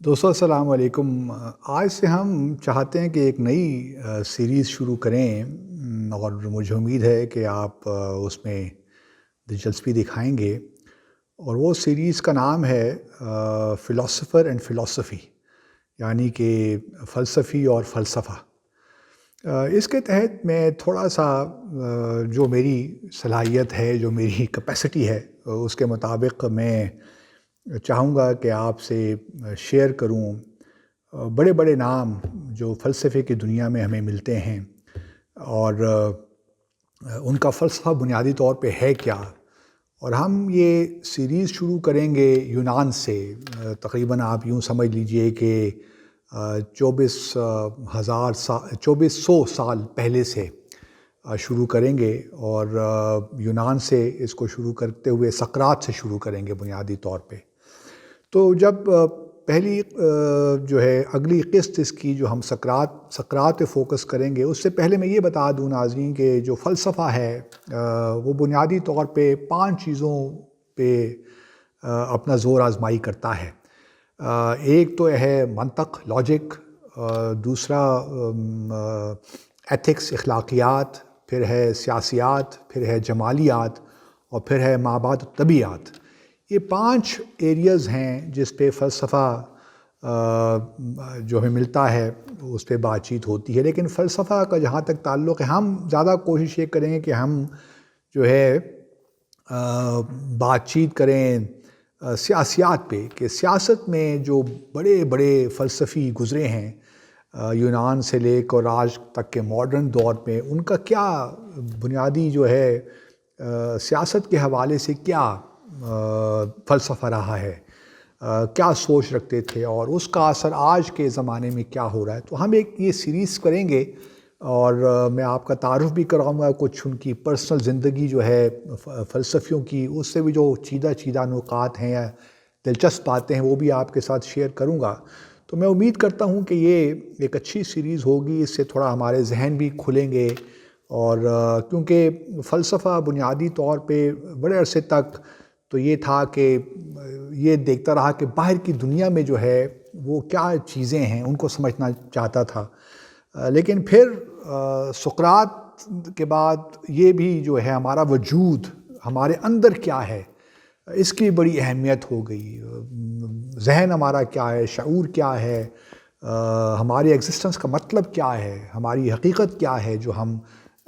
دوستو السلام علیکم۔ آج سے ہم چاہتے ہیں کہ ایک نئی سیریز شروع کریں، اور مجھے امید ہے کہ آپ اس میں دلچسپی دکھائیں گے، اور وہ سیریز کا نام ہے فلاسفر اینڈ فلاسفی، یعنی کہ فلسفی اور فلسفہ۔ اس کے تحت میں تھوڑا سا جو میری صلاحیت ہے، جو میری کیپیسٹی ہے، اس کے مطابق میں چاہوں گا کہ آپ سے شیئر کروں بڑے بڑے نام جو فلسفے کی دنیا میں ہمیں ملتے ہیں، اور ان کا فلسفہ بنیادی طور پہ ہے کیا۔ اور ہم یہ سیریز شروع کریں گے یونان سے، تقریباً آپ یوں سمجھ لیجئے کہ 2400 سال پہلے سے شروع کریں گے، اور یونان سے اس کو شروع کرتے ہوئے سقراط سے شروع کریں گے بنیادی طور پہ۔ تو جب پہلی جو ہے اگلی قسط اس کی جو ہم سقراط پہ فوکس کریں گے، اس سے پہلے میں یہ بتا دوں ناظرین کہ جو فلسفہ ہے وہ بنیادی طور پہ 5 چیزوں پہ اپنا زور آزمائی کرتا ہے۔ ایک تو ہے منطق، لاجک، دوسرا ایتھکس، اخلاقیات، پھر ہے سیاسیات، پھر ہے جمالیات، اور پھر ہے مابعد الطبیعیات۔ یہ 5 ایریاز ہیں جس پہ فلسفہ جو ہمیں ملتا ہے اس پہ بات چیت ہوتی ہے۔ لیکن فلسفہ کا جہاں تک تعلق ہے، ہم زیادہ کوشش یہ کریں گے کہ ہم جو ہے بات چیت کریں سیاسیات پہ، کہ سیاست میں جو بڑے بڑے فلسفی گزرے ہیں یونان سے لے کر آج تک کے ماڈرن دور میں، ان کا کیا بنیادی جو ہے سیاست کے حوالے سے کیا فلسفہ رہا ہے، کیا سوچ رکھتے تھے، اور اس کا اثر آج کے زمانے میں کیا ہو رہا ہے۔ تو ہم ایک یہ سیریز کریں گے، اور میں آپ کا تعارف بھی کراؤں گا کچھ ان کی پرسنل زندگی جو ہے فلسفیوں کی، اس سے بھی جو چیدہ نکات ہیں یا دلچسپ باتیں ہیں وہ بھی آپ کے ساتھ شیئر کروں گا۔ تو میں امید کرتا ہوں کہ یہ ایک اچھی سیریز ہوگی، اس سے تھوڑا ہمارے ذہن بھی کھلیں گے، اور کیونکہ فلسفہ بنیادی طور پہ بڑے عرصے تک تو یہ تھا کہ یہ دیکھتا رہا کہ باہر کی دنیا میں جو ہے وہ کیا چیزیں ہیں، ان کو سمجھنا چاہتا تھا۔ لیکن پھر سقراط کے بعد یہ بھی جو ہے ہمارا وجود، ہمارے اندر کیا ہے، اس کی بڑی اہمیت ہو گئی۔ ذہن ہمارا کیا ہے، شعور کیا ہے، ہماری ایگزسٹنس کا مطلب کیا ہے، ہماری حقیقت کیا ہے جو ہم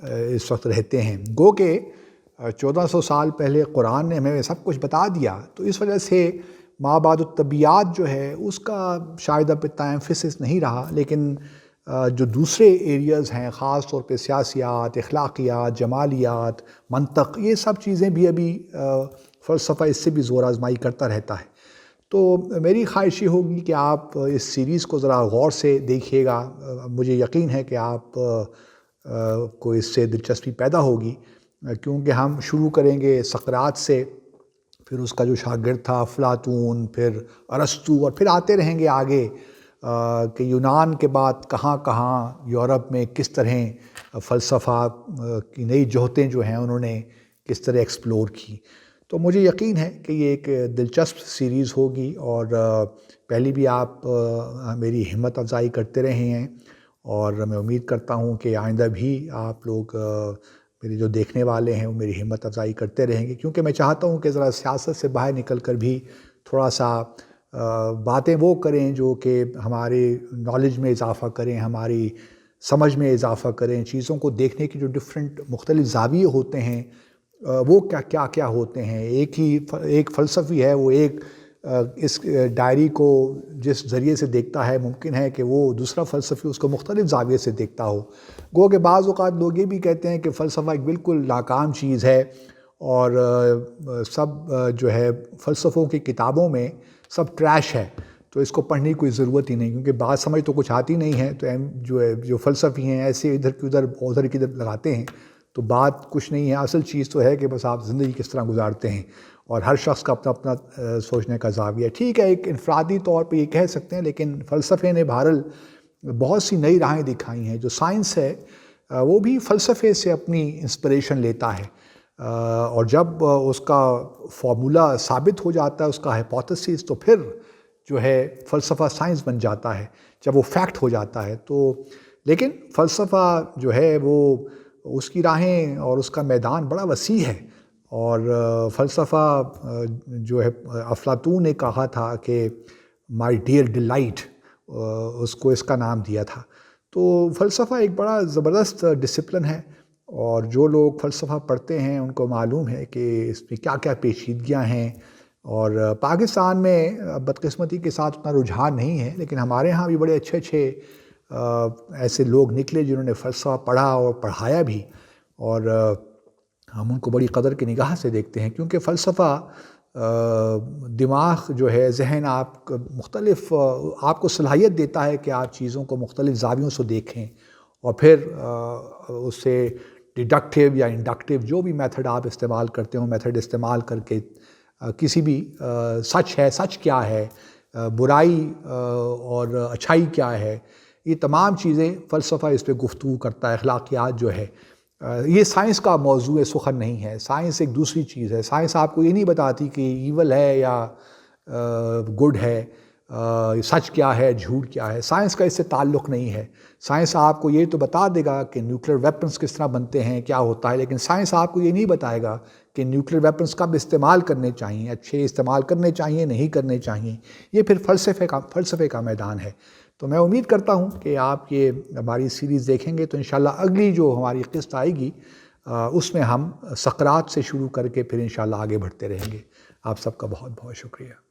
اس وقت رہتے ہیں۔ گو کہ 1400 سال پہلے قرآن نے ہمیں سب کچھ بتا دیا، تو اس وجہ سے مابعد الطبیعیات جو ہے اس کا شاید اب اتنا ایمفیسس نہیں رہا، لیکن جو دوسرے ایریاز ہیں، خاص طور پہ سیاسیات، اخلاقیات، جمالیات، منطق، یہ سب چیزیں بھی ابھی فلسفہ اس سے بھی زور آزمائی کرتا رہتا ہے۔ تو میری خواہش یہ ہوگی کہ آپ اس سیریز کو ذرا غور سے دیکھیے گا۔ مجھے یقین ہے کہ آپ کو اس سے دلچسپی پیدا ہوگی، کیونکہ ہم شروع کریں گے سقراط سے، پھر اس کا جو شاگرد تھا افلاطون، پھر ارسطو، اور پھر آتے رہیں گے آگے کہ یونان کے بعد کہاں کہاں یورپ میں کس طرح فلسفہ کی نئی جہتیں جو ہیں انہوں نے کس طرح ایکسپلور کی۔ تو مجھے یقین ہے کہ یہ ایک دلچسپ سیریز ہوگی، اور پہلی بھی آپ میری ہمت افزائی کرتے رہے ہیں، اور میں امید کرتا ہوں کہ آئندہ بھی آپ لوگ میرے جو دیکھنے والے ہیں وہ میری ہمت افزائی کرتے رہیں گے، کیونکہ میں چاہتا ہوں کہ ذرا سیاست سے باہر نکل کر بھی تھوڑا سا باتیں وہ کریں جو کہ ہمارے نالج میں اضافہ کریں، ہماری سمجھ میں اضافہ کریں، چیزوں کو دیکھنے کی جو مختلف زاویے ہوتے ہیں وہ کیا ہوتے ہیں۔ ایک فلسفی ہے، وہ ایک اس ڈائری کو جس ذریعے سے دیکھتا ہے، ممکن ہے کہ وہ دوسرا فلسفی اس کو مختلف زاویے سے دیکھتا ہو۔ گو کہ بعض اوقات لوگ یہ بھی کہتے ہیں کہ فلسفہ ایک بالکل ناکام چیز ہے، اور سب جو ہے فلسفوں کی کتابوں میں سب ٹریش ہے، تو اس کو پڑھنے کی کوئی ضرورت ہی نہیں، کیونکہ بات سمجھ تو کچھ آتی نہیں ہے، تو جو فلسفی ہیں ایسے ادھر کی ادھر لگاتے ہیں، تو بات کچھ نہیں ہے۔ اصل چیز تو ہے کہ بس آپ زندگی کس طرح گزارتے ہیں، اور ہر شخص کا اپنا اپنا سوچنے کا زاویہ ٹھیک ہے، ایک انفرادی طور پہ یہ کہہ سکتے ہیں، لیکن فلسفے نے بہرحال بہت سی نئی راہیں دکھائی ہیں۔ جو سائنس ہے وہ بھی فلسفے سے اپنی انسپریشن لیتا ہے، اور جب اس کا فارمولا ثابت ہو جاتا ہے، اس کا ہائپوتھیسس، تو پھر جو ہے فلسفہ سائنس بن جاتا ہے جب وہ فیکٹ ہو جاتا ہے تو. لیکن فلسفہ جو ہے وہ اس کی راہیں اور اس کا میدان بڑا وسیع ہے. اور فلسفہ جو ہے افلاطون نے کہا تھا کہ مائی ڈیئر ڈیلائٹ، اس کو اس کا نام دیا تھا. تو فلسفہ ایک بڑا زبردست ڈسپلن ہے، اور جو لوگ فلسفہ پڑھتے ہیں ان کو معلوم ہے کہ اس میں کیا کیا پیچیدگیاں ہیں. اور پاکستان میں بدقسمتی کے ساتھ اتنا رجحان نہیں ہے، لیکن ہمارے ہاں بھی بڑے اچھے اچھے ایسے لوگ نکلے جنہوں نے فلسفہ پڑھا اور پڑھایا بھی، اور ہم ان کو بڑی قدر کی نگاہ سے دیکھتے ہیں، کیونکہ فلسفہ دماغ جو ہے، ذہن آپ مختلف آپ کو صلاحیت دیتا ہے کہ آپ چیزوں کو مختلف زاویوں سے دیکھیں، اور پھر اس سے ڈیڈکٹیو یا انڈکٹیو جو بھی میتھڈ آپ استعمال کرتے ہو، میتھڈ استعمال کر کے کسی بھی سچ ہے، سچ کیا ہے، برائی اور اچھائی کیا ہے، یہ تمام چیزیں فلسفہ اس پہ گفتگو کرتا ہے. اخلاقیات جو ہے، یہ سائنس کا موضوع سخن نہیں ہے. سائنس ایک دوسری چیز ہے. سائنس آپ کو یہ نہیں بتاتی کہ ایول ہے یا گڈ ہے، سچ کیا ہے، جھوٹ کیا ہے. سائنس کا اس سے تعلق نہیں ہے. سائنس آپ کو یہ تو بتا دے گا کہ نیوکلیر ویپنز کس طرح بنتے ہیں، کیا ہوتا ہے، لیکن سائنس آپ کو یہ نہیں بتائے گا کہ نیوکلیر ویپنز کب استعمال کرنے چاہیے، اچھے استعمال کرنے چاہیے، نہیں کرنے چاہیے. یہ پھر فلسفے کا میدان ہے. تو میں امید کرتا ہوں کہ آپ یہ ہماری سیریز دیکھیں گے تو انشاءاللہ اگلی جو ہماری قسط آئے گی اس میں ہم سقراط سے شروع کر کے پھر انشاءاللہ آگے بڑھتے رہیں گے. آپ سب کا بہت بہت شکریہ.